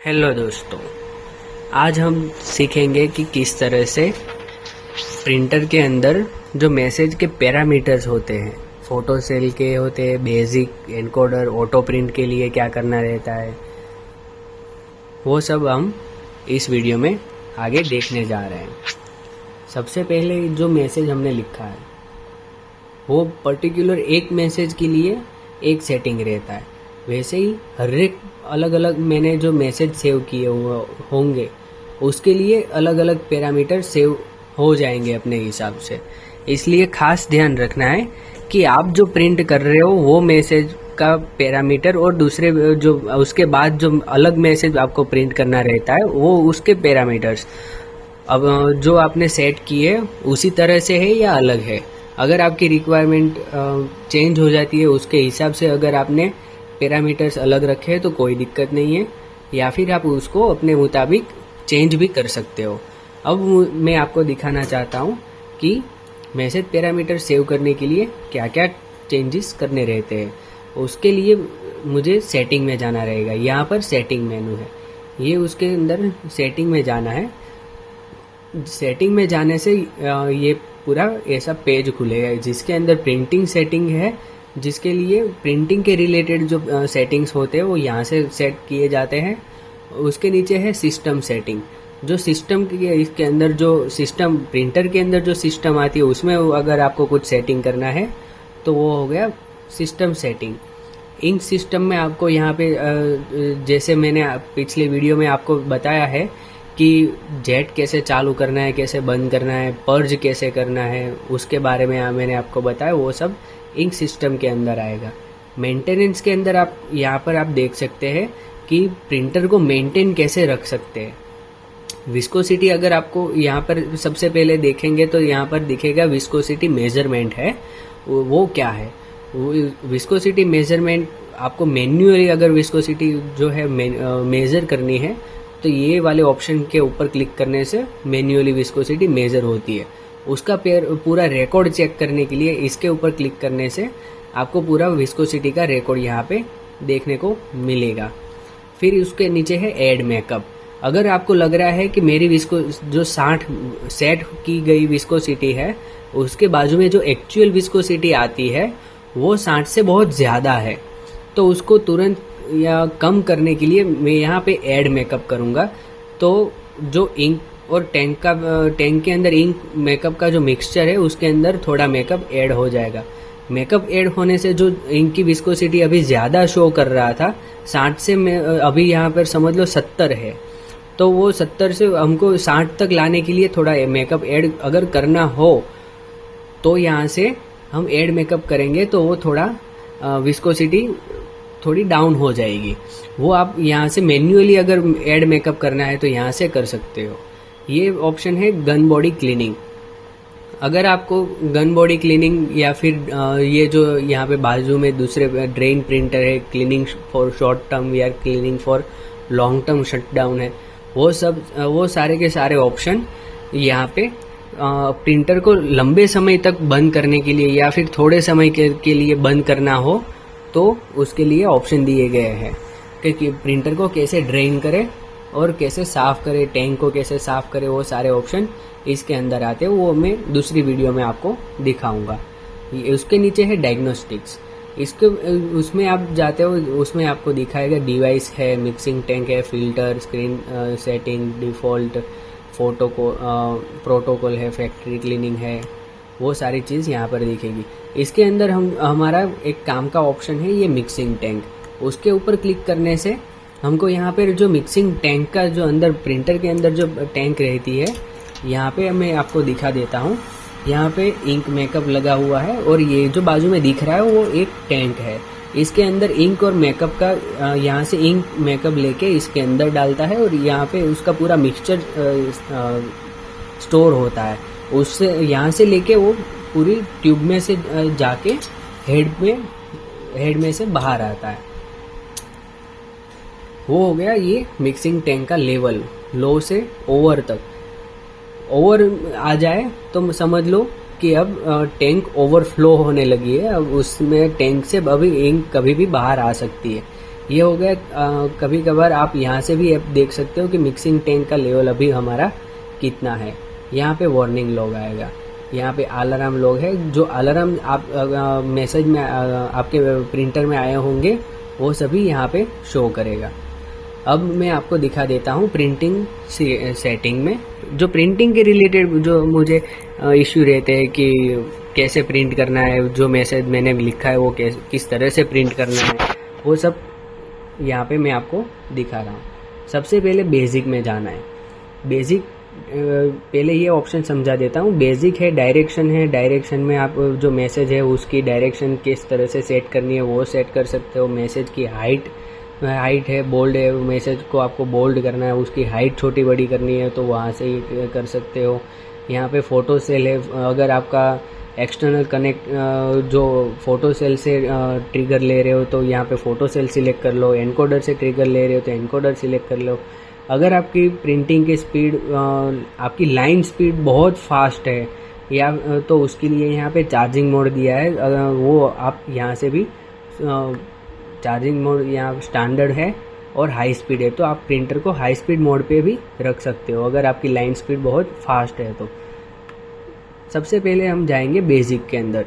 Hello दोस्तों, आज हम सीखेंगे कि किस तरह से प्रिंटर के अंदर जो मैसेज के पैरामीटर्स होते हैं, फोटो सेल के होते हैं, बेसिक एनकोडर, ऑटो प्रिंट के लिए क्या करना रहता है, वो सब हम इस वीडियो में आगे देखने जा रहे हैं। सबसे पहले जो मैसेज हमने लिखा है वो पर्टिकुलर एक मैसेज के लिए एक सेटिंग रहता है। वैसे ही हर एक अलग अलग मैंने जो मैसेज सेव किए होंगे उसके लिए अलग अलग पैरामीटर सेव हो जाएंगे अपने हिसाब से। इसलिए खास ध्यान रखना है कि आप जो प्रिंट कर रहे हो वो मैसेज का पैरामीटर और दूसरे जो उसके बाद जो अलग मैसेज आपको प्रिंट करना रहता है वो उसके पैरामीटर्स अब जो आपने सेट किए उसी तरह से है या अलग है। अगर आपकी रिक्वायरमेंट चेंज हो जाती है उसके हिसाब से अगर आपने पैरामीटर्स अलग रखे तो कोई दिक्कत नहीं है, या फिर आप उसको अपने मुताबिक चेंज भी कर सकते हो। अब मैं आपको दिखाना चाहता हूँ कि मैसेज पैरामीटर सेव करने के लिए क्या क्या चेंजेस करने रहते हैं। उसके लिए मुझे सेटिंग में जाना रहेगा। यहाँ पर सेटिंग मेनू है, ये उसके अंदर सेटिंग में जाना है। सेटिंग में जाने से ये पूरा ऐसा पेज खुलेगा जिसके अंदर प्रिंटिंग सेटिंग है, जिसके लिए प्रिंटिंग के रिलेटेड जो सेटिंग्स होते हैं वो यहाँ से सेट किए जाते हैं। उसके नीचे है सिस्टम सेटिंग, जो सिस्टम के इसके अंदर जो सिस्टम प्रिंटर के अंदर जो सिस्टम आती है उसमें अगर आपको कुछ सेटिंग करना है तो वो हो गया सिस्टम सेटिंग। इंक सिस्टम में आपको यहाँ पे जैसे मैंने पिछले वीडियो में आपको बताया है कि जेट कैसे चालू करना है, कैसे बंद करना है, पर्ज कैसे करना है, उसके बारे में मैंने आपको बताया। वो सब इंक सिस्टम के अंदर आएगा। मेंटेनेंस के अंदर आप यहाँ पर आप देख सकते हैं कि प्रिंटर को मेंटेन कैसे रख सकते हैं। विस्कोसिटी अगर आपको यहाँ पर सबसे पहले देखेंगे तो यहाँ पर दिखेगा विस्कोसिटी मेजरमेंट है। वो क्या है? विस्कोसिटी मेजरमेंट आपको मैन्युअली अगर विस्कोसिटी जो है मेजर करनी है तो ये वाले ऑप्शन के ऊपर क्लिक करने से मैन्युअली विस्कोसिटी मेजर होती है। उसका पूरा रिकॉर्ड चेक करने के लिए इसके ऊपर क्लिक करने से आपको पूरा विस्कोसिटी का रिकॉर्ड यहाँ पे देखने को मिलेगा। फिर उसके नीचे है ऐड मेकअप। अगर आपको लग रहा है कि मेरी जो 60 सेट की गई विस्कोसिटी है उसके बाजू में जो एक्चुअल विस्कोसिटी आती है वो 60 से बहुत ज़्यादा है, तो उसको तुरंत या कम करने के लिए मैं यहाँ पे ऐड मेकअप करूँगा। तो जो इंक और टैंक के अंदर इंक मेकअप का जो मिक्सचर है उसके अंदर थोड़ा मेकअप ऐड हो जाएगा। मेकअप ऐड होने से जो इंक की विस्कोसिटी अभी ज़्यादा शो कर रहा था 60 से अभी यहाँ पर समझ लो 70 है, तो वो 70 से हमको 60 तक लाने के लिए थोड़ा मेकअप ऐड अगर करना हो तो यहाँ से हम ऐड मेकअप करेंगे तो वो थोड़ा विस्कोसिटी थोड़ी डाउन हो जाएगी। वो आप यहाँ से मैन्युअली अगर ऐड मेकअप करना है तो यहाँ से कर सकते हो। ये ऑप्शन है गन बॉडी क्लीनिंग। अगर आपको गन बॉडी क्लीनिंग या फिर ये जो यहाँ पे बाजू में दूसरे ड्रेन प्रिंटर है, क्लीनिंग फॉर शॉर्ट टर्म या cleaning for long term shutdown है, वो सारे के सारे ऑप्शन यहाँ पे प्रिंटर को लंबे समय तक बंद करने के लिए या फिर थोड़े समय के लिए बंद करना हो तो उसके लिए ऑप्शन दिए गए हैं कि प्रिंटर को कैसे ड्रेन करे और कैसे साफ़ करे, टैंक को कैसे साफ़ करे, वो सारे ऑप्शन इसके अंदर आते हैं। वो मैं दूसरी वीडियो में आपको दिखाऊंगा। उसके नीचे है डायग्नोस्टिक्स। उसमें आप जाते हो, उसमें आपको दिखाएगा डिवाइस है, मिक्सिंग टैंक है, filter, screen setting, default, photo को प्रोटोकॉल है, फैक्ट्री क्लीनिंग है, वो सारी चीज़ यहाँ पर दिखेगी। इसके अंदर हमारा एक काम का ऑप्शन है ये मिक्सिंग टैंक। उसके ऊपर क्लिक करने से हमको यहाँ पर जो मिक्सिंग टैंक का जो अंदर प्रिंटर के अंदर जो टैंक रहती है यहाँ पे मैं आपको दिखा देता हूँ। यहाँ पे इंक मेकअप लगा हुआ है और ये जो बाजू में दिख रहा है वो एक टैंक है। इसके अंदर इंक और मेकअप का यहाँ से इंक मेकअप लेके इसके अंदर डालता है और यहाँ पे उसका पूरा मिक्सचर स्टोर होता है। उससे यहाँ से लेके वो पूरी ट्यूब में से जाके हेड में से बाहर आता है। वो हो गया ये मिक्सिंग टैंक का लेवल, लो से ओवर तक। ओवर आ जाए तो समझ लो कि अब टैंक ओवरफ्लो होने लगी है। अब उसमें टैंक से अभी इंक कभी भी बाहर आ सकती है। ये हो गया। कभी कभार आप यहाँ से भी देख सकते हो कि मिक्सिंग टैंक का लेवल अभी हमारा कितना है। यहाँ पे वार्निंग लॉग आएगा, यहाँ पे अलार्म लॉग है। जो अलार्म आप मैसेज में आपके प्रिंटर में आए होंगे वो सभी यहाँ पे शो करेगा। अब मैं आपको दिखा देता हूँ प्रिंटिंग सेटिंग में जो प्रिंटिंग के रिलेटेड जो मुझे इश्यू रहते हैं कि कैसे प्रिंट करना है, जो मैसेज मैंने लिखा है वो किस तरह से प्रिंट करना है, वो सब यहाँ पे मैं आपको दिखा रहा हूँ। सबसे पहले बेसिक में जाना है। बेसिक पहले ये ऑप्शन समझा देता हूँ। बेसिक है, डायरेक्शन है। डायरेक्शन में आप जो मैसेज है उसकी डायरेक्शन किस तरह से सेट करनी है वो सेट कर सकते हो। मैसेज की हाइट है, बोल्ड है, मैसेज को आपको बोल्ड करना है, उसकी हाइट छोटी बड़ी करनी है तो वहाँ से ही कर सकते हो। यहाँ पे फ़ोटो सेल है। अगर आपका एक्सटर्नल कनेक्ट जो फ़ोटो सेल से ट्रिगर ले रहे हो तो यहाँ पे फ़ोटो सेल सिलेक्ट कर लो। एनकोडर से ट्रिगर ले रहे हो तो एनकोडर सिलेक्ट कर लो। अगर आपकी प्रिंटिंग की स्पीड, आपकी लाइन स्पीड बहुत फास्ट है या तो उसके लिए यहाँ पे चार्जिंग मोड दिया है, वो आप यहाँ से भी चार्जिंग मोड यहाँ स्टैंडर्ड है और हाई स्पीड है तो आप प्रिंटर को हाई स्पीड मोड पे भी रख सकते हो अगर आपकी लाइन स्पीड बहुत फास्ट है तो। सबसे पहले हम जाएंगे बेसिक के अंदर।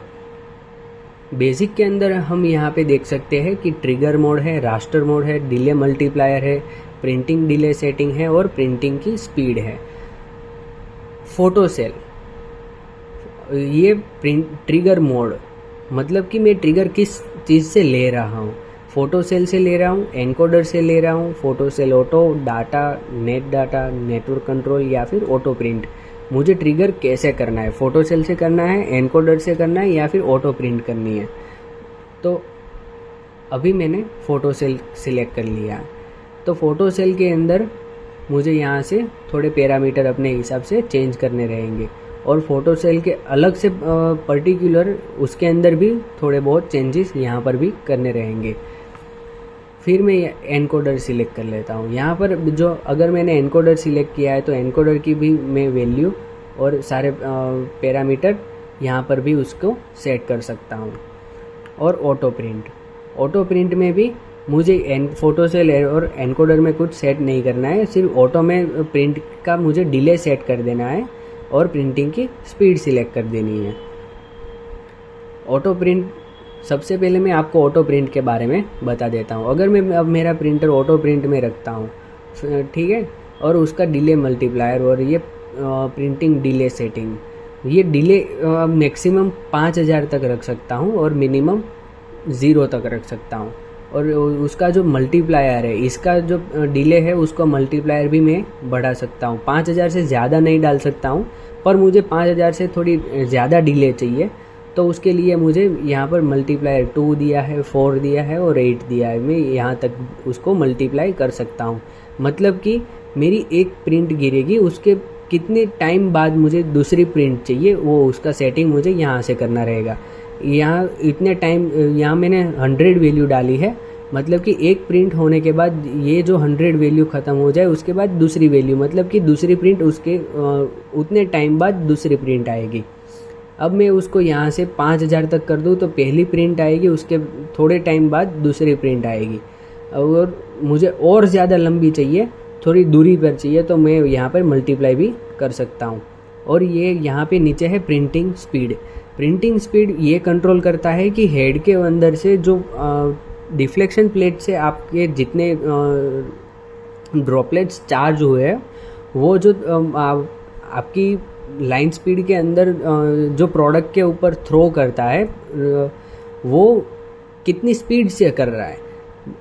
बेसिक के अंदर हम यहाँ पे देख सकते हैं कि ट्रिगर मोड है, रास्टर मोड है, डिले मल्टीप्लायर है, प्रिंटिंग डिले सेटिंग है और प्रिंटिंग की स्पीड है। फोटो सेल, ये ट्रिगर मोड मतलब कि मैं ट्रिगर किस चीज़ से ले रहा हूँ। फोटो सेल से ले रहा हूँ, एनकोडर से ले रहा हूँ, photo cell auto, data, network control या फिर ऑटो प्रिंट। मुझे ट्रिगर कैसे करना है, फोटो सेल से करना है, एनकोडर से करना है या फिर ऑटो प्रिंट करनी है। तो अभी मैंने फ़ोटो सेल सिलेक्ट कर लिया है। तो फ़ोटो सेल के अंदर मुझे यहाँ से थोड़े पैरामीटर अपने हिसाब से चेंज करने रहेंगे और फ़ोटो सेल के अलग से पर्टिकुलर उसके अंदर भी थोड़े बहुत चेंजेस यहाँ पर भी करने रहेंगे। फिर मैं एनकोडर सिलेक्ट कर लेता हूँ। यहाँ पर जो अगर मैंने एनकोडर सिलेक्ट किया है तो एनकोडर की भी मैं वैल्यू और सारे पैरामीटर यहाँ पर भी उसको सेट कर सकता हूँ। और ऑटो प्रिंट में भी मुझे फोटो सेल और एनकोडर में कुछ सेट नहीं करना है, सिर्फ ऑटो में प्रिंट का मुझे डिले सेट कर देना है और प्रिंटिंग की स्पीड सिलेक्ट कर देनी है। ऑटो प्रिंट, सबसे पहले मैं आपको ऑटो प्रिंट के बारे में बता देता हूँ। अगर मैं अब मेरा प्रिंटर ऑटो प्रिंट में रखता हूँ, ठीक है, और उसका डिले मल्टीप्लायर और ये प्रिंटिंग डिले सेटिंग, ये डिले मैक्सिमम 5000 तक रख सकता हूँ और मिनिमम 0 तक रख सकता हूँ। और उसका जो मल्टीप्लायर है, इसका जो डिले है उसका मल्टीप्लायर भी मैं बढ़ा सकता हूँ। 5000 से ज़्यादा नहीं डाल सकता हूँ, पर मुझे 5000 से थोड़ी ज़्यादा डिले चाहिए तो उसके लिए मुझे यहाँ पर मल्टीप्लायर 2 दिया है, 4 दिया है और 8 दिया है। मैं यहाँ तक उसको मल्टीप्लाई कर सकता हूँ। मतलब कि मेरी एक प्रिंट गिरेगी, उसके कितने टाइम बाद मुझे दूसरी प्रिंट चाहिए वो उसका सेटिंग मुझे यहाँ से करना रहेगा। यहाँ इतने टाइम, यहाँ मैंने 100 वैल्यू डाली है, मतलब कि एक प्रिंट होने के बाद ये जो 100 वैल्यू ख़त्म हो जाए उसके बाद दूसरी वैल्यू, मतलब कि दूसरी प्रिंट उसके उतने टाइम बाद दूसरी प्रिंट आएगी। अब मैं उसको यहाँ से 5000 तक कर दूँ तो पहली प्रिंट आएगी, उसके थोड़े टाइम बाद दूसरी प्रिंट आएगी। और मुझे और ज़्यादा लंबी चाहिए, थोड़ी दूरी पर चाहिए तो मैं यहाँ पर मल्टीप्लाई भी कर सकता हूँ। और ये यहाँ पे नीचे है प्रिंटिंग स्पीड। प्रिंटिंग स्पीड ये कंट्रोल करता है कि हेड के अंदर से जो डिफ्लेक्शन प्लेट से आपके जितने ड्रॉपलेट्स चार्ज हुए हैं वो जो आपकी लाइन स्पीड के अंदर जो प्रोडक्ट के ऊपर थ्रो करता है वो कितनी स्पीड से कर रहा है।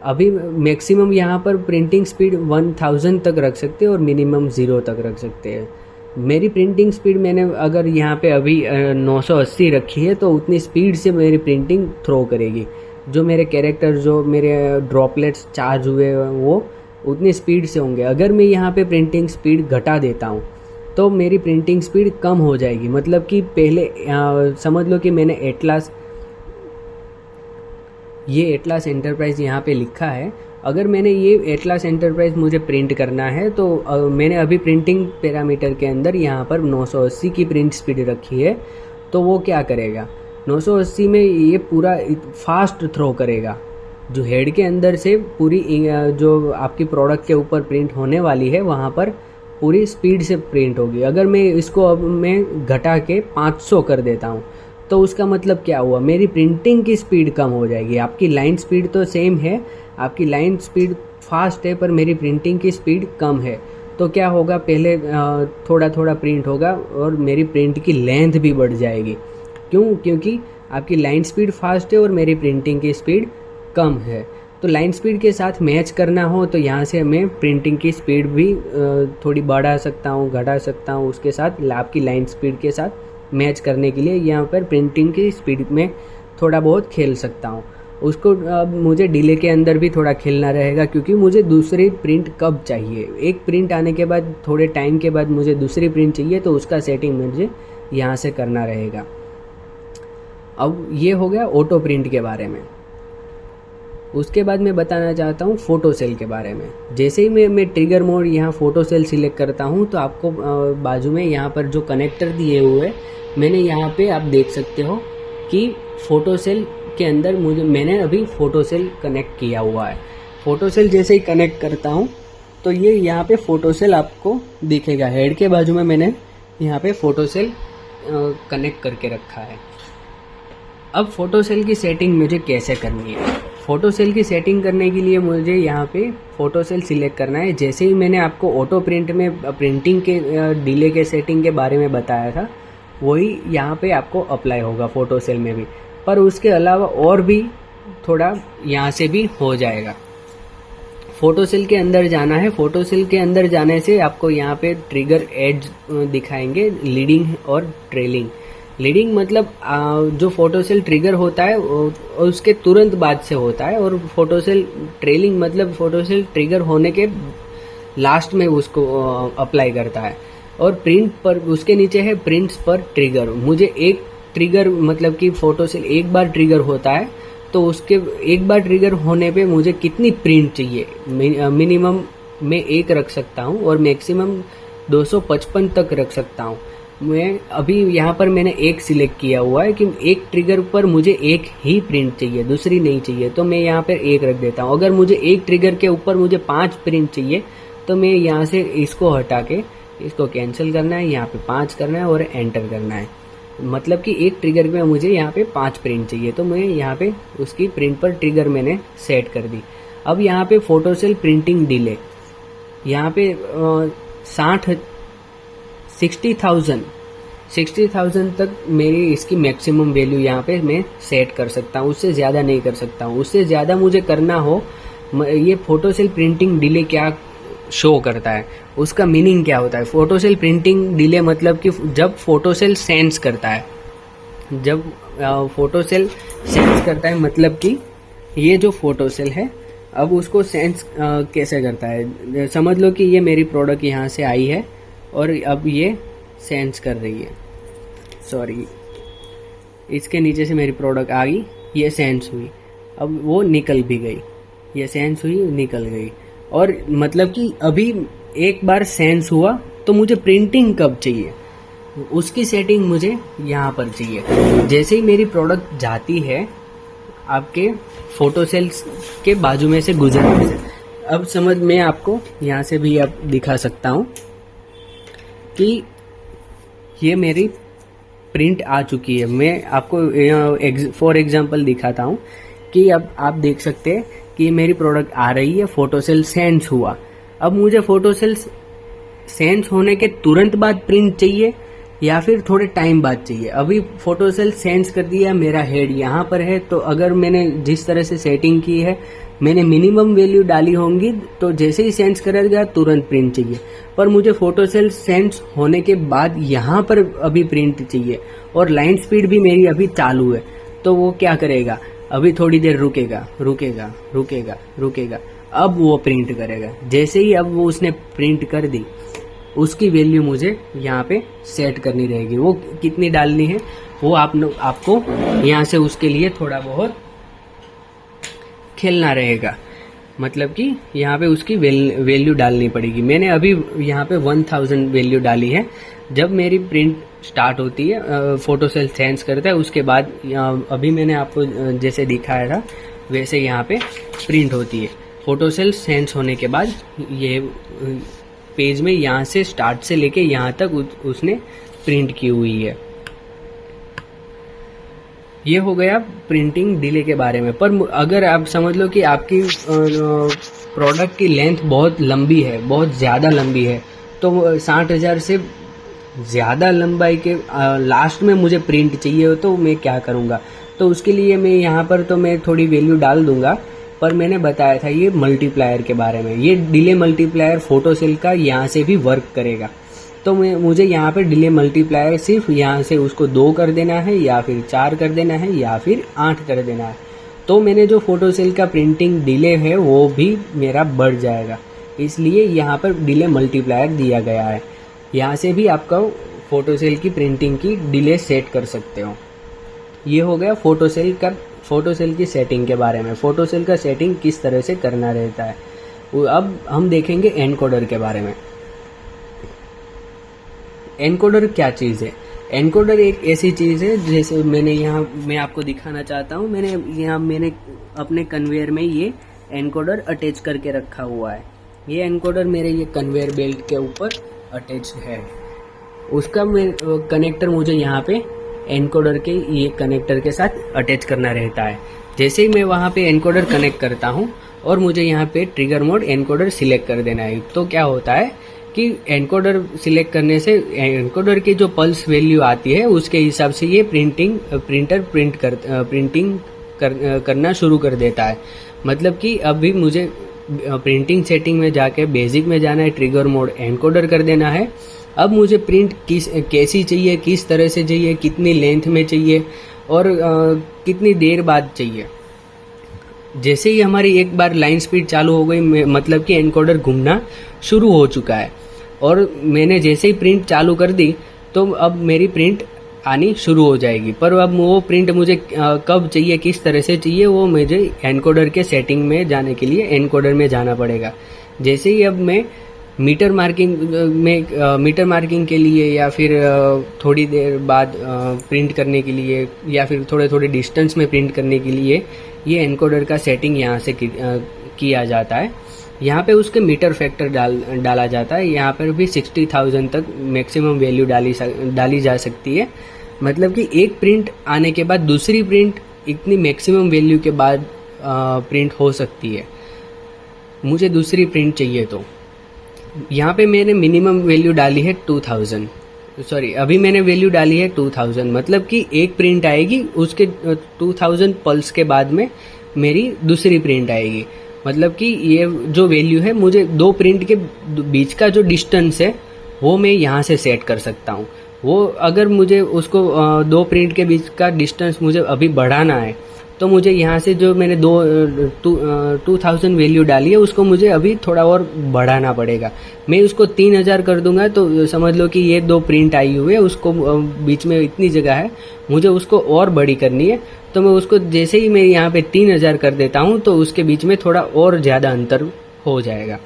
अभी मैक्सिमम यहाँ पर प्रिंटिंग स्पीड 1000 तक रख सकते हैं और मिनिमम 0 तक रख सकते हैं। मेरी प्रिंटिंग स्पीड मैंने अगर यहाँ पे अभी 980 रखी है तो उतनी स्पीड से मेरी प्रिंटिंग थ्रो करेगी। जो मेरे कैरेक्टर, जो मेरे ड्रॉपलेट्स चार्ज हुए वो उतनी स्पीड से होंगे। अगर मैं यहाँ पे प्रिंटिंग स्पीड घटा देता हूँ तो मेरी प्रिंटिंग स्पीड कम हो जाएगी। मतलब कि पहले समझ लो कि मैंने एटलास एंटरप्राइज यहाँ पे लिखा है। अगर मैंने ये एटलास एंटरप्राइज मुझे प्रिंट करना है तो मैंने अभी प्रिंटिंग पैरामीटर के अंदर यहाँ पर 980 की प्रिंट स्पीड रखी है। तो वो क्या करेगा, 980 में ये पूरा फास्ट थ्रो करेगा, जो हेड के अंदर से पूरी जो आपकी प्रोडक्ट के ऊपर प्रिंट होने वाली है वहाँ पर पूरी स्पीड से प्रिंट होगी। अगर मैं इसको अब मैं घटा के 500 कर देता हूँ तो उसका मतलब क्या हुआ, मेरी प्रिंटिंग की स्पीड कम हो जाएगी। आपकी लाइन स्पीड तो सेम है, आपकी लाइन स्पीड फास्ट है, पर मेरी प्रिंटिंग की स्पीड कम है। तो क्या होगा, पहले थोड़ा थोड़ा प्रिंट होगा और मेरी प्रिंट की लेंथ भी बढ़ जाएगी। क्यों? क्योंकि आपकी लाइन स्पीड फास्ट है और मेरी प्रिंटिंग की स्पीड कम है। तो लाइन स्पीड के साथ मैच करना हो तो यहाँ से मैं प्रिंटिंग की स्पीड भी थोड़ी बढ़ा सकता हूँ, घटा सकता हूँ, उसके साथ आपकी लाइन स्पीड के साथ मैच करने के लिए यहाँ पर प्रिंटिंग की स्पीड में थोड़ा बहुत खेल सकता हूँ। उसको अब मुझे डिले के अंदर भी थोड़ा खेलना रहेगा, क्योंकि मुझे दूसरी प्रिंट कब चाहिए। एक प्रिंट आने के बाद थोड़े टाइम के बाद मुझे दूसरी प्रिंट चाहिए, तो उसका सेटिंग मुझे यहाँ से करना रहेगा। अब ये हो गया ऑटो प्रिंट के बारे में। उसके बाद मैं बताना चाहता हूँ फोटो सेल के बारे में। जैसे ही मैं ट्रिगर मोड यहाँ फोटो सेल सिलेक्ट करता हूँ तो आपको बाजू में यहाँ पर जो कनेक्टर दिए हुए मैंने यहाँ पे आप देख सकते हो कि फोटो सेल के अंदर मैंने अभी फोटो सेल कनेक्ट किया हुआ है। फोटो सेल जैसे ही कनेक्ट करता हूँ तो ये यहाँ पे फोटो सेल आपको दिखेगा। हेड के बाजू में मैंने यहाँ पे फोटो सेल कनेक्ट करके रखा है। अब फोटो सेल की सेटिंग मुझे कैसे करनी है। फोटो सेल की सेटिंग करने के लिए मुझे यहाँ पे फोटो सेल सिलेक्ट करना है। जैसे ही मैंने आपको ऑटो प्रिंट में प्रिंटिंग के डिले के सेटिंग के बारे में बताया था, वही यहाँ पे आपको अप्लाई होगा फोटो सेल में भी, पर उसके अलावा और भी थोड़ा यहाँ से भी हो जाएगा। फोटो सेल के अंदर जाना है। फोटो सेल के अंदर जाने से आपको यहाँ पे ट्रिगर एज दिखाएंगे, लीडिंग और ट्रेलिंग। लीडिंग मतलब जो फोटो सेल ट्रिगर होता है उसके तुरंत बाद से होता है, और फोटो सेल ट्रेलिंग मतलब फोटो सेल ट्रिगर होने के लास्ट में उसको अप्लाई करता है। और प्रिंट पर उसके नीचे है प्रिंट्स पर ट्रिगर। मुझे एक ट्रिगर मतलब कि फोटो सेल एक बार ट्रिगर होता है तो उसके एक बार ट्रिगर होने पे मुझे कितनी प्रिंट चाहिए, मिनिमम मैं 1 रख सकता हूँ और मैक्सिमम 255 तक रख सकता हूँ। मैं अभी यहाँ पर मैंने 1 सिलेक्ट किया हुआ है कि एक ट्रिगर पर मुझे 1 ही प्रिंट चाहिए, दूसरी नहीं चाहिए, तो मैं यहाँ पर 1 रख देता हूँ। अगर मुझे एक ट्रिगर के ऊपर मुझे 5 प्रिंट चाहिए तो मैं यहाँ से इसको हटा के इसको कैंसिल करना है, यहाँ पे 5 करना है और एंटर करना है। मतलब कि एक ट्रिगर में मुझे यहाँ पे 5 प्रिंट चाहिए, तो मैं यहाँ पे उसकी प्रिंट पर ट्रिगर मैंने सेट कर दी। अब यहाँ पे फोटो सेल प्रिंटिंग डिले, यहाँ पे 60,000 तक मेरी इसकी मैक्सिमम वैल्यू यहाँ पे मैं सेट कर सकता हूँ। उससे ज़्यादा नहीं कर सकता हूँ। उससे ज़्यादा मुझे करना हो, ये फोटो सेल प्रिंटिंग डिले क्या शो करता है, उसका मीनिंग क्या होता है। फोटो सेल प्रिंटिंग डिले मतलब कि जब फोटो सेल सेंस करता है, जब फोटो सेल सेंस करता है मतलब कि ये जो फोटो सेल है अब उसको सेंस कैसे करता है। समझ लो कि ये मेरी प्रोडक्ट यहाँ से आई है और अब ये सेंस कर रही है, सॉरी इसके नीचे से मेरी प्रोडक्ट आ गई, ये सेंस हुई, अब वो निकल भी गई, ये सेंस हुई निकल गई। और मतलब कि अभी एक बार सेंस हुआ तो मुझे प्रिंटिंग कब चाहिए, उसकी सेटिंग मुझे यहाँ पर चाहिए। जैसे ही मेरी प्रोडक्ट जाती है आपके फोटो सेल्स के बाजू में से गुजरने से, अब समझ मैं आपको यहाँ से भी अब दिखा सकता हूँ कि ये मेरी प्रिंट आ चुकी है। मैं आपको फॉर एग्जांपल दिखाता हूँ कि अब आप देख सकते हैं कि मेरी प्रोडक्ट आ रही है, फोटो सेल सेंस हुआ। अब मुझे फोटो सेल सेंस होने के तुरंत बाद प्रिंट चाहिए या फिर थोड़े टाइम बाद चाहिए। अभी फोटो सेल सेंस कर दिया, मेरा हेड यहाँ पर है, तो अगर मैंने जिस तरह से सेटिंग की है मैंने मिनिमम वैल्यू डाली होंगी, तो जैसे ही सेंस करेगा तुरंत प्रिंट चाहिए। पर मुझे फोटो सेल सेंस होने के बाद यहाँ पर अभी प्रिंट चाहिए और लाइन स्पीड भी मेरी अभी चालू है, तो वो क्या करेगा, अभी थोड़ी देर रुकेगा रुकेगा रुकेगा रुकेगा, अब वो प्रिंट करेगा। जैसे ही अब वो उसने प्रिंट कर दी, उसकी वैल्यू मुझे यहाँ पे सेट करनी रहेगी। वो कितनी डालनी है वो आपको यहाँ से उसके लिए थोड़ा बहुत खेलना रहेगा, मतलब कि यहाँ पे उसकी वैल्यू डालनी पड़ेगी। मैंने अभी यहाँ पे 1000 वैल्यू डाली है। जब मेरी प्रिंट स्टार्ट होती है, फोटो सेल सेंस करता है, उसके बाद अभी मैंने आपको जैसे दिखाया था वैसे यहाँ पे प्रिंट होती है। फोटो सेल सेंस होने के बाद ये पेज में यहाँ से स्टार्ट से लेके यहाँ तक उसने प्रिंट की हुई है। ये हो गया प्रिंटिंग डिले के बारे में। पर अगर आप समझ लो कि आपकी प्रोडक्ट की लेंथ बहुत लंबी है, बहुत ज़्यादा लंबी है, तो 60,000 से ज़्यादा लंबाई के लास्ट में मुझे प्रिंट चाहिए हो तो मैं क्या करूँगा? तो उसके लिए मैं यहाँ पर तो मैं थोड़ी वैल्यू डाल दूंगा। पर मैंने बताया था ये मल्टीप्लायर के बारे में, ये डिले मल्टीप्लायर फोटो सेल का यहाँ से भी वर्क करेगा। तो मुझे यहाँ पे डिले मल्टीप्लायर सिर्फ यहाँ से उसको 2 कर देना है या फिर 4 कर देना है या फिर 8 कर देना है। तो मैंने जो फोटो सेल का प्रिंटिंग डिले है वो भी मेरा बढ़ जाएगा, इसलिए यहाँ पर डिले मल्टीप्लायर दिया गया है। यहाँ से भी आपका फोटो सेल की प्रिंटिंग की डिले सेट कर सकते हो। ये हो गया फोटो सेल की सेटिंग के बारे में। फोटो सेल का सेटिंग किस तरह से करना रहता है। अब हम देखेंगे एनकोडर के बारे में। एनकोडर क्या चीज़ है? एनकोडर एक ऐसी चीज़ है, जैसे मैं आपको दिखाना चाहता हूँ। मैंने अपने कन्वेयर में ये एनकोडर अटैच करके रखा हुआ है। ये एनकोडर मेरे ये कन्वेयर बेल्ट के ऊपर अटैच है। उसका कनेक्टर मुझे यहाँ पे एनकोडर के ये कनेक्टर के साथ अटैच करना रहता है। जैसे ही मैं वहाँ पे एनकोडर कनेक्ट करता हूँ और मुझे यहाँ पे ट्रिगर मोड एनकोडर सिलेक्ट कर देना है, तो क्या होता है कि एनकोडर सिलेक्ट करने से एनकोडर की जो पल्स वैल्यू आती है उसके हिसाब से ये प्रिंटर प्रिंटिंग करना शुरू कर देता है। मतलब कि अभी मुझे प्रिंटिंग सेटिंग में जाके बेसिक में जाना है, ट्रिगर मोड एनकोडर कर देना है। अब मुझे प्रिंट कैसी चाहिए, किस तरह से चाहिए, कितनी लेंथ में चाहिए और कितनी देर बाद चाहिए। जैसे ही हमारी एक बार लाइन स्पीड चालू हो गई, मतलब कि एनकोडर घूमना शुरू हो चुका है और मैंने जैसे ही प्रिंट चालू कर दी तो अब मेरी प्रिंट आनी शुरू हो जाएगी। पर अब वो प्रिंट मुझे कब चाहिए, किस तरह से चाहिए, वो मुझे एनकोडर के सेटिंग में जाने के लिए एनकोडर में जाना पड़ेगा। जैसे ही अब मैं मीटर मार्किंग के लिए या फिर थोड़ी देर बाद प्रिंट करने के लिए या फिर थोड़े डिस्टेंस में प्रिंट करने के लिए ये एनकोडर का सेटिंग यहाँ से किया जाता है। यहाँ पे उसके मीटर फैक्टर डाला जाता है। यहाँ पर भी 60,000 तक मैक्सिमम वैल्यू डाली जा सकती है। मतलब कि एक प्रिंट आने के बाद दूसरी प्रिंट इतनी मैक्सिमम वैल्यू के बाद प्रिंट हो सकती है। मुझे दूसरी प्रिंट चाहिए तो यहाँ पे मैंने मिनिमम वैल्यू डाली है 2000, अभी मैंने वैल्यू डाली है 2000। मतलब कि एक प्रिंट आएगी, उसके 2000 पल्स के बाद में मेरी दूसरी प्रिंट आएगी। मतलब कि ये जो वैल्यू है, मुझे 2 प्रिंट के बीच का जो डिस्टेंस है वो मैं यहाँ से सेट कर सकता हूँ। वो अगर मुझे उसको 2 प्रिंट के बीच का डिस्टेंस मुझे अभी बढ़ाना है तो मुझे यहाँ से जो मैंने 2000 वैल्यू डाली है उसको मुझे अभी थोड़ा और बढ़ाना पड़ेगा। मैं उसको 3000 कर दूंगा तो समझ लो कि ये 2 प्रिंट आई हुई है, उसको बीच में इतनी जगह है, मुझे उसको और बड़ी करनी है। तो मैं उसको जैसे ही मैं यहाँ पे 3000 कर देता हूँ तो उसके बीच में थोड़ा और ज़्यादा अंतर हो जाएगा।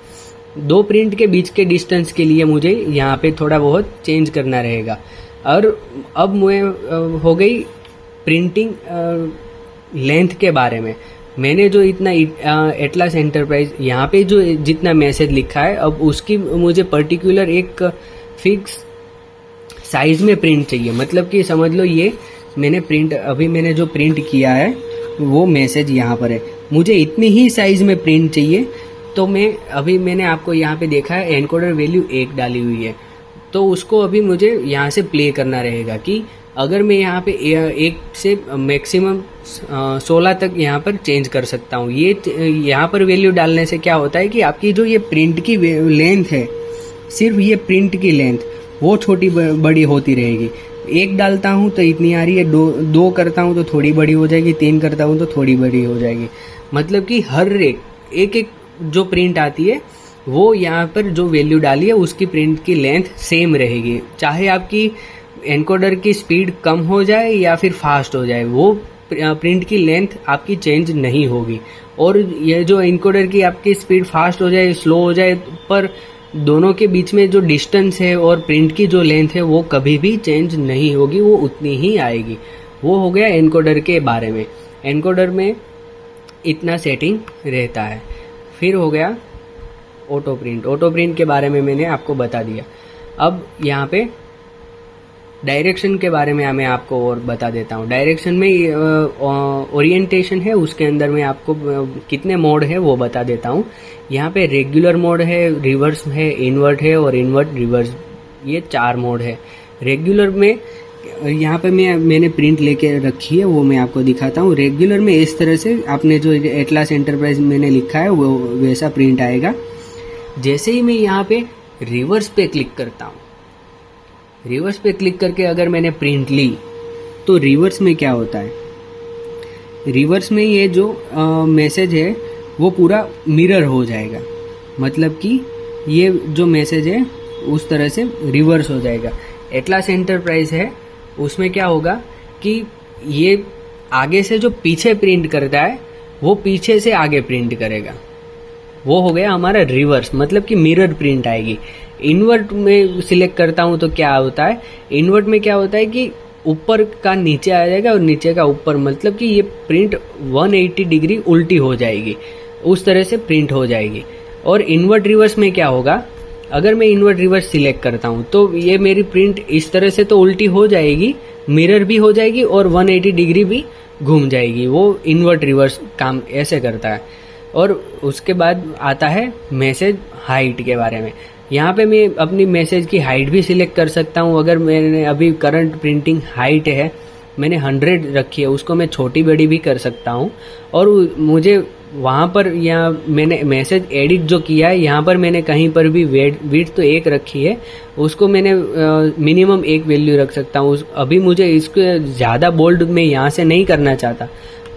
2 प्रिंट के बीच के डिस्टेंस के लिए मुझे यहाँ पे थोड़ा बहुत चेंज करना रहेगा। और अब मैं हो गई प्रिंटिंग लेंथ के बारे में। मैंने जो इतना एटलास एंटरप्राइज यहाँ पे जो जितना मैसेज लिखा है, अब उसकी मुझे पर्टिकुलर एक फिक्स साइज में प्रिंट चाहिए। मतलब कि समझ लो ये मैंने जो प्रिंट किया है वो मैसेज यहाँ पर है, मुझे इतनी ही साइज में प्रिंट चाहिए। तो मैंने आपको यहाँ पे देखा है एनकोडर वैल्यू 1 डाली हुई है, तो उसको अभी मुझे यहाँ से प्ले करना रहेगा कि अगर मैं यहाँ पे 1 से मैक्सिमम 16 तक यहाँ पर चेंज कर सकता हूँ। ये यहाँ पर वैल्यू डालने से क्या होता है कि आपकी जो ये प्रिंट की लेंथ है, सिर्फ ये प्रिंट की लेंथ वो छोटी बड़ी होती रहेगी। 1 डालता हूँ तो इतनी आ रही है, 2 करता हूँ तो थोड़ी बड़ी हो जाएगी, 3 करता हूँ तो थोड़ी बड़ी हो जाएगी। मतलब कि हर एक जो प्रिंट आती है वो यहाँ पर जो वैल्यू डाली है उसकी प्रिंट की लेंथ सेम रहेगी। चाहे आपकी एनकोडर की स्पीड कम हो जाए या फिर फास्ट हो जाए, वो प्रिंट की लेंथ आपकी चेंज नहीं होगी। और ये जो एनकोडर की आपकी स्पीड फास्ट हो जाए, स्लो हो जाए, पर दोनों के बीच में जो डिस्टेंस है और प्रिंट की जो लेंथ है वो कभी भी चेंज नहीं होगी, वो उतनी ही आएगी। वो हो गया एनकोडर के बारे में। एनकोडर में इतना सेटिंग रहता है। फिर हो गया ऑटो प्रिंट। ऑटो प्रिंट के बारे में मैंने आपको बता दिया। अब यहाँ पे डायरेक्शन के बारे में मैं आपको और बता देता हूँ। डायरेक्शन में ओरिएंटेशन है, उसके अंदर मैं आपको कितने मोड है वो बता देता हूँ। यहाँ पे रेगुलर मोड है, रिवर्स है, इन्वर्ट है और इन्वर्ट रिवर्स, ये 4 मोड है। रेगुलर में यहाँ पे मैंने प्रिंट लेके रखी है, वो मैं आपको दिखाता हूँ। रेगुलर में इस तरह से आपने जो एटलास एंटरप्राइज मैंने लिखा है वो वैसा प्रिंट आएगा। जैसे ही मैं यहाँ पे रिवर्स पे क्लिक करता हूँ, रिवर्स पे क्लिक करके अगर मैंने प्रिंट ली तो रिवर्स में क्या होता है, रिवर्स में ये जो मैसेज है वो पूरा मिरर हो जाएगा। मतलब कि ये जो मैसेज है उस तरह से रिवर्स हो जाएगा। एटलास एंटरप्राइज है, उसमें क्या होगा कि ये आगे से जो पीछे प्रिंट करता है वो पीछे से आगे प्रिंट करेगा। वो हो गया हमारा रिवर्स, मतलब कि मिरर प्रिंट आएगी। इन्वर्ट में सिलेक्ट करता हूँ तो क्या होता है, इन्वर्ट में क्या होता है कि ऊपर का नीचे आ जाएगा और नीचे का ऊपर, मतलब कि ये प्रिंट 180 डिग्री उल्टी हो जाएगी, उस तरह से प्रिंट हो जाएगी। और इन्वर्ट रिवर्स में क्या होगा, अगर मैं इन्वर्ट रिवर्स सिलेक्ट करता हूँ तो ये मेरी प्रिंट इस तरह से तो उल्टी हो जाएगी, मिरर भी हो जाएगी और 180 डिग्री भी घूम जाएगी। वो इन्वर्ट रिवर्स काम ऐसे करता है। और उसके बाद आता है मैसेज हाइट के बारे में। यहाँ पे मैं अपनी मैसेज की हाइट भी सिलेक्ट कर सकता हूँ। अगर मैंने अभी करंट प्रिंटिंग हाइट है, मैंने 100 रखी है, उसको मैं छोटी बड़ी भी कर सकता हूँ। और मुझे वहाँ पर यहाँ मैंने मैसेज एडिट जो किया है, यहाँ पर मैंने कहीं पर भी विड्थ तो 1 रखी है, उसको मैंने मिनिमम 1 वैल्यू रख सकता हूँ। अभी मुझे इसको ज़्यादा बोल्ड मैं यहाँ से नहीं करना चाहता,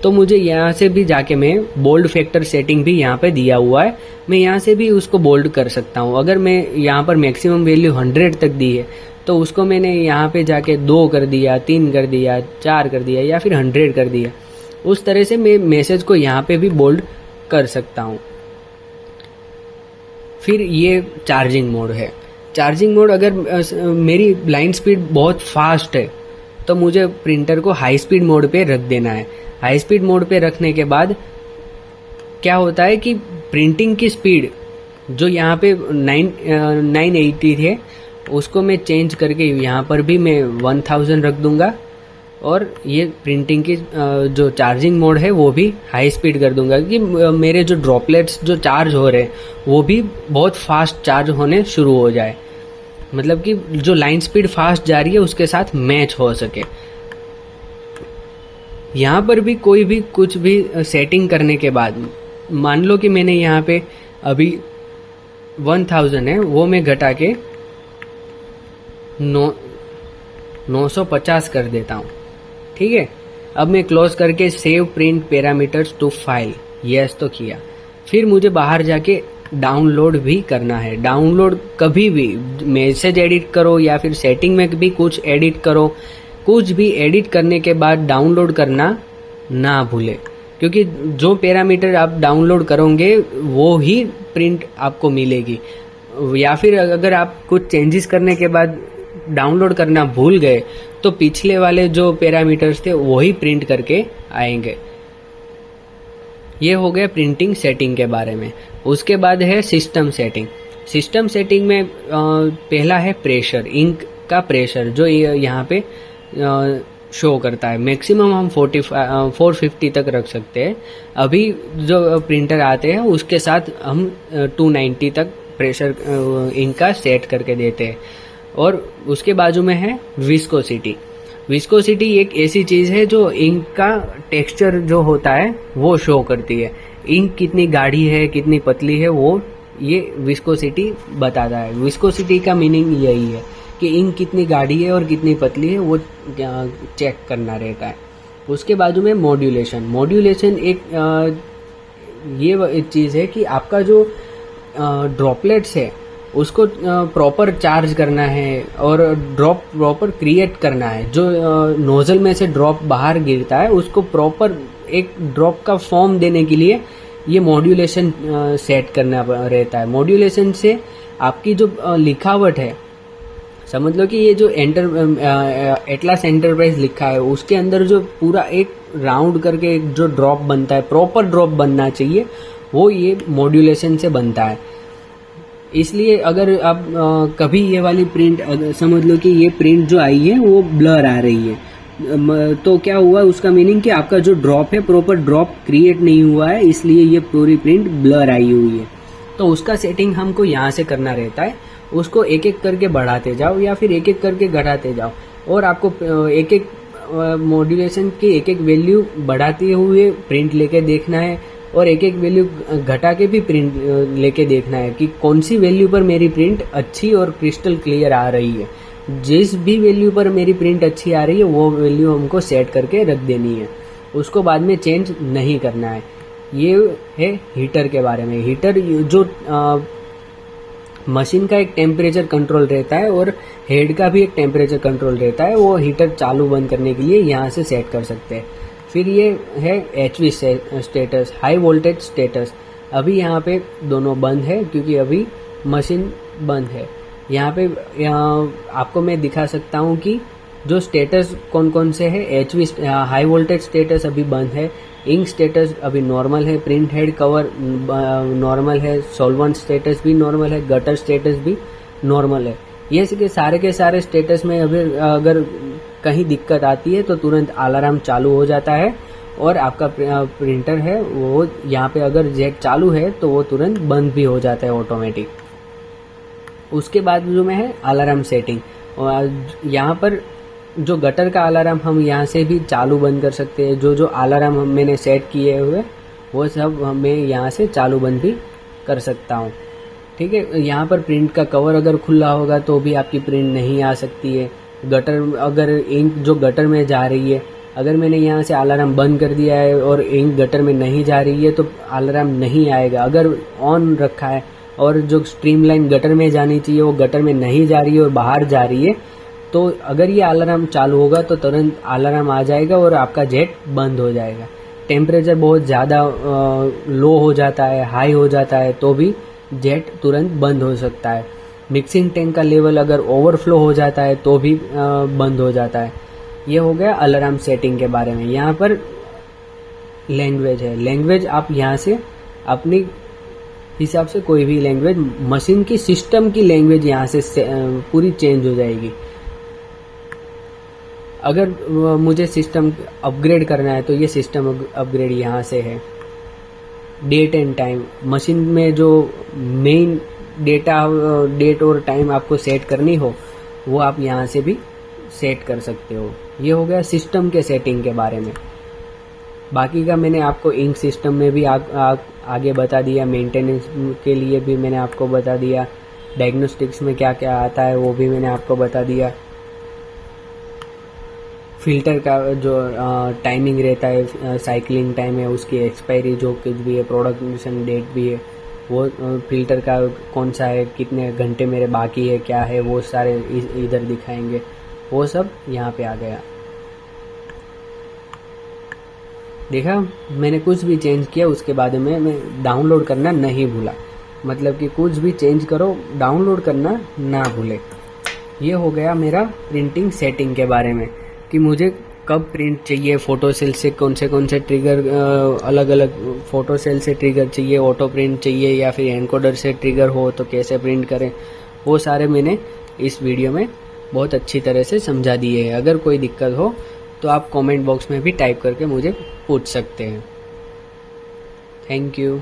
तो मुझे यहाँ से भी जाके मैं बोल्ड फैक्टर सेटिंग भी यहाँ पे दिया हुआ है, मैं यहाँ से भी उसको बोल्ड कर सकता हूँ। अगर मैं यहाँ पर मैक्सिमम वैल्यू 100 तक दी है तो उसको मैंने यहाँ पे जाके 2 कर दिया, 3 कर दिया, 4 कर दिया या फिर 100 कर दिया। उस तरह से मैं मैसेज को यहाँ पे भी बोल्ड कर सकता हूँ। फिर ये चार्जिंग मोड है। चार्जिंग मोड, अगर मेरी लाइन स्पीड बहुत फास्ट है तो मुझे प्रिंटर को हाई स्पीड मोड पे रख देना है। हाई स्पीड मोड पे रखने के बाद क्या होता है कि प्रिंटिंग की स्पीड जो यहाँ पे 980 थे उसको मैं चेंज करके यहाँ पर भी मैं 1000 रख दूंगा। और ये प्रिंटिंग की जो चार्जिंग मोड है वो भी हाई स्पीड कर दूंगा कि मेरे जो ड्रॉपलेट्स जो चार्ज हो रहे हैं वो भी बहुत फास्ट चार्ज होने शुरू हो जाए, मतलब कि जो लाइन स्पीड फास्ट जा रही है उसके साथ मैच हो सके। यहाँ पर भी कोई भी कुछ भी सेटिंग करने के बाद, मान लो कि मैंने यहाँ पे अभी 1000 है, वो मैं घटा के 950 कर देता हूँ। ठीक है, अब मैं क्लोज करके save print parameters to file, yes तो किया। फिर मुझे बाहर जाके डाउनलोड भी करना है। डाउनलोड कभी भी मैसेज एडिट करो या फिर सेटिंग में भी कुछ एडिट करो, कुछ भी एडिट करने के बाद डाउनलोड करना ना भूले, क्योंकि जो पैरामीटर आप डाउनलोड करोगे वो ही प्रिंट आपको मिलेगी। या फिर अगर आप कुछ चेंजेस करने के बाद डाउनलोड करना भूल गए तो पिछले वाले जो पैरामीटर्स थे वही प्रिंट करके आएंगे। ये हो गया प्रिंटिंग सेटिंग के बारे में। उसके बाद है सिस्टम सेटिंग। सिस्टम सेटिंग में पहला है प्रेशर, इंक का प्रेशर जो यहाँ पे शो करता है। मैक्सिमम हम 450 तक रख सकते हैं। अभी जो प्रिंटर आते हैं उसके साथ हम 290 तक प्रेशर इंक का सेट करके देते हैं। और उसके बाजू में है विस्कोसिटी। विस्कोसिटी एक ऐसी चीज़ है जो इंक का टेक्सचर जो होता है वो शो करती है। इंक कितनी गाढ़ी है, कितनी पतली है, वो ये विस्कोसिटी बताता है। विस्कोसिटी का मीनिंग यही है कि इंक कितनी गाढ़ी है और कितनी पतली है, वो चेक करना रहता है। उसके बाजू में मॉड्यूलेशन। मॉड्यूलेशन ये चीज़ है कि आपका जो ड्रॉपलेट्स है उसको प्रॉपर चार्ज करना है और ड्रॉप प्रॉपर क्रिएट करना है। जो नोजल में से ड्रॉप बाहर गिरता है उसको प्रॉपर एक ड्रॉप का फॉर्म देने के लिए ये मॉड्यूलेशन सेट करना रहता है। मॉड्यूलेशन से आपकी जो लिखावट है समझ लो कि ये जो एटलास एंटरप्राइज लिखा है उसके अंदर जो पूरा एक राउंड करके एक जो ड्रॉप बनता है, प्रॉपर ड्रॉप बनना चाहिए, वो ये मॉड्यूलेशन से बनता है। इसलिए अगर आप कभी ये वाली प्रिंट समझ लो कि ये प्रिंट जो आई है वो ब्लर आ रही है, तो क्या हुआ उसका मीनिंग कि आपका जो ड्रॉप है प्रॉपर ड्रॉप क्रिएट नहीं हुआ है, इसलिए ये पूरी प्रिंट ब्लर आई हुई है। तो उसका सेटिंग हमको यहाँ से करना रहता है, उसको एक एक करके बढ़ाते जाओ या फिर एक एक करके घटाते जाओ, और आपको एक एक मॉड्यूलेशन की एक एक वैल्यू बढ़ाते हुए प्रिंट लेके देखना है, और एक एक वैल्यू घटा के भी प्रिंट लेके देखना है कि कौन सी वैल्यू पर मेरी प्रिंट अच्छी और क्रिस्टल क्लियर आ रही है। जिस भी वैल्यू पर मेरी प्रिंट अच्छी आ रही है वो वैल्यू हमको सेट करके रख देनी है, उसको बाद में चेंज नहीं करना है। ये है हीटर के बारे में। हीटर जो मशीन का एक टेम्परेचर कंट्रोल रहता है और हेड का भी एक टेम्परेचर कंट्रोल रहता है, वो हीटर चालू बंद करने के लिए यहाँ से सेट कर सकते हैं। फिर ये है HV status, high voltage status. अभी यहाँ पे दोनों बंद है क्योंकि अभी मशीन बंद है। यहाँ पे आपको मैं दिखा सकता हूँ कि जो स्टेटस कौन कौन से है। HV हाई वोल्टेज स्टेटस अभी बंद है, इंक स्टेटस अभी नॉर्मल है, प्रिंट हेड कवर नॉर्मल है, सॉल्वेंट स्टेटस भी नॉर्मल है, गटर स्टेटस भी नॉर्मल है। ये के सारे स्टेटस में अगर कहीं दिक्कत आती है तो तुरंत अलार्म चालू हो जाता है, और आपका प्रिंटर है वो यहाँ पे अगर जेट चालू है तो वो तुरंत बंद भी हो जाता है ऑटोमेटिक। उसके बाद जो में है अलार्म सेटिंग, और यहाँ पर जो गटर का अलार्म हम यहाँ से भी चालू बंद कर सकते हैं। जो अलार्म मैंने सेट किए हुए वो सब मैं यहाँ से चालू बंद भी कर सकता हूँ। ठीक है, यहाँ पर प्रिंट का कवर अगर खुला होगा तो भी आपकी प्रिंट नहीं आ सकती है। गटर अगर इंक जो गटर में जा रही है, अगर मैंने यहाँ से अलार्म बंद कर दिया है और इंक गटर में नहीं जा रही है तो अलार्म नहीं आएगा। अगर ऑन रखा है और जो स्ट्रीमलाइन गटर में जानी चाहिए वो गटर में नहीं जा रही है और बाहर जा रही है, तो अगर ये अलार्म चालू होगा तो तुरंत अलार्म आ जाएगा और आपका जेट बंद हो जाएगा। टेम्परेचर बहुत ज़्यादा लो हो जाता है, हाई हो जाता है, तो भी जेट तुरंत बंद हो सकता है। मिक्सिंग टैंक का लेवल अगर ओवरफ्लो हो जाता है तो भी बंद हो जाता है। ये हो गया अलार्म सेटिंग के बारे में। यहाँ पर लैंग्वेज है, लैंग्वेज आप यहाँ से अपनी हिसाब से कोई भी लैंग्वेज, मशीन की सिस्टम की लैंग्वेज यहाँ से पूरी चेंज हो जाएगी। अगर मुझे सिस्टम अपग्रेड करना है तो ये सिस्टम अपग्रेड यहाँ से है। डेट एंड टाइम, मशीन में जो मेन डेट और टाइम आपको सेट करनी हो वो आप यहाँ से भी सेट कर सकते हो। ये हो गया सिस्टम के सेटिंग के बारे में। बाकी का मैंने आपको इंक सिस्टम में भी आगे बता दिया, मेंटेनेंस के लिए भी मैंने आपको बता दिया, डायग्नोस्टिक्स में क्या क्या आता है वो भी मैंने आपको बता दिया। फिल्टर का जो टाइमिंग रहता है, साइकिलिंग टाइम है, उसकी एक्सपायरी जो कुछ भी है, प्रोडक्शन डेट भी है, वो फिल्टर का कौन सा है, कितने घंटे मेरे बाकी है, क्या है, वो सारे इधर दिखाएंगे। वो सब यहाँ पे आ गया। देखा, मैंने कुछ भी चेंज किया उसके बाद में मैं डाउनलोड करना नहीं भूला। मतलब कि कुछ भी चेंज करो डाउनलोड करना ना भूले। ये हो गया मेरा प्रिंटिंग सेटिंग के बारे में कि मुझे कब प्रिंट चाहिए, फोटो सेल से कौन से ट्रिगर, अलग अलग फोटो सेल से ट्रिगर चाहिए, ऑटो प्रिंट चाहिए या फिर एनकोडर से ट्रिगर हो तो कैसे प्रिंट करें, वो सारे मैंने इस वीडियो में बहुत अच्छी तरह से समझा दिए हैं। अगर कोई दिक्कत हो तो आप कमेंट बॉक्स में भी टाइप करके मुझे पूछ सकते हैं। Thank you.